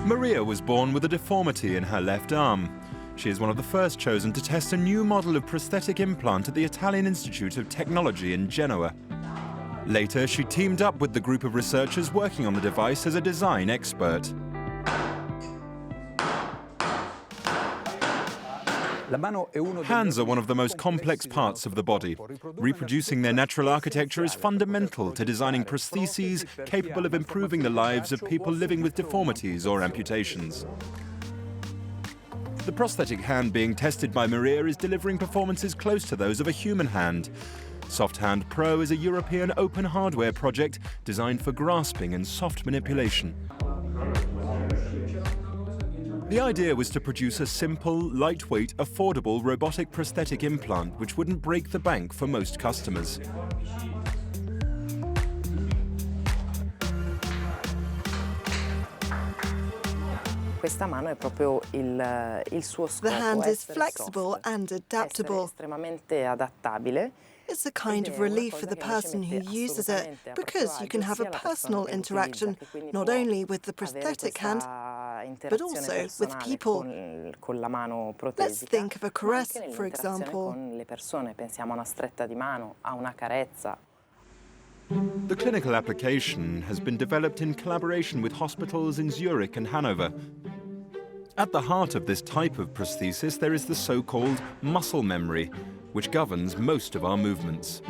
Maria was born with a deformity in her left arm. She is one of the first chosen to test a new model of prosthetic implant at the Italian Institute of Technology in Genoa. Later, she teamed up with the group of researchers working on the device as a design expert. Hands are one of the most complex parts of the body. Reproducing their natural architecture is fundamental to designing prostheses capable of improving the lives of people living with deformities or amputations. The prosthetic hand being tested by Maria is delivering performances close to those of a human hand. Soft Hand Pro is a European open hardware project designed for grasping and soft manipulation. The idea was to produce a simple, lightweight, affordable robotic prosthetic implant which wouldn't break the bank for most customers. The hand is flexible and adaptable. It's a kind of relief for the person who uses it because you can have a personal interaction not only with the prosthetic hand but also with people. Let's think of a caress, for example. The clinical application has been developed in collaboration with hospitals in Zurich and Hanover. At the heart of this type of prosthesis, there is the so-called muscle memory, which governs most of our movements.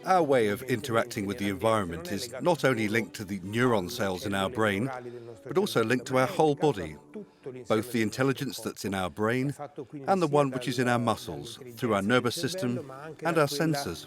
Our way of interacting with the environment is not only linked to the neuron cells in our brain, but also linked to our whole body, both the intelligence that's in our brain and the one which is in our muscles, through our nervous system and our sensors.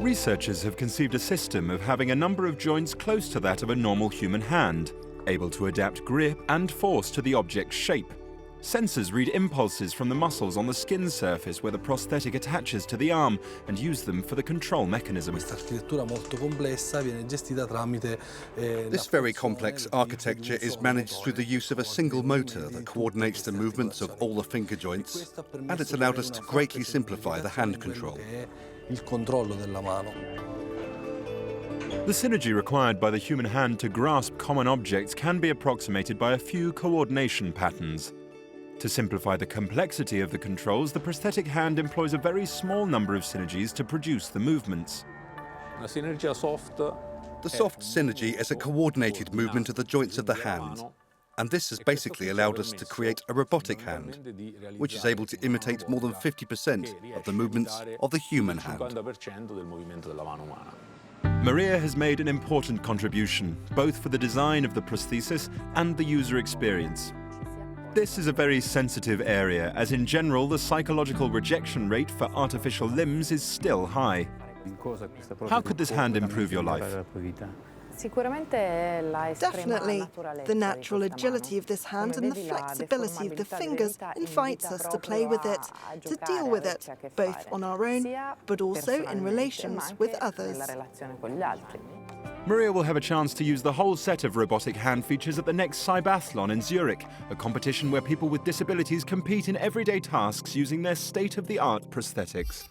Researchers have conceived a system of having a number of joints close to that of a normal human hand, able to adapt grip and force to the object's shape. Sensors read impulses from the muscles on the skin surface where the prosthetic attaches to the arm and use them for the control mechanism. This very complex architecture is managed through the use of a single motor that coordinates the movements of all the finger joints, and it's allowed us to greatly simplify the hand control. The synergy required by the human hand to grasp common objects can be approximated by a few coordination patterns. To simplify the complexity of the controls, the prosthetic hand employs a very small number of synergies to produce the movements. The soft synergy is a coordinated movement of the joints of the hand, and this has basically allowed us to create a robotic hand, which is able to imitate more than 50% of the movements of the human hand. Maria has made an important contribution, both for the design of the prosthesis and the user experience. This is a very sensitive area, as in general the psychological rejection rate for artificial limbs is still high. How could this hand improve your life? Definitely. The natural agility of this hand and the flexibility of the fingers invites us to play with it, to deal with it, both on our own, but also in relations with others. Maria will have a chance to use the whole set of robotic hand features at the next Cybathlon in Zurich, a competition where people with disabilities compete in everyday tasks using their state-of-the-art prosthetics.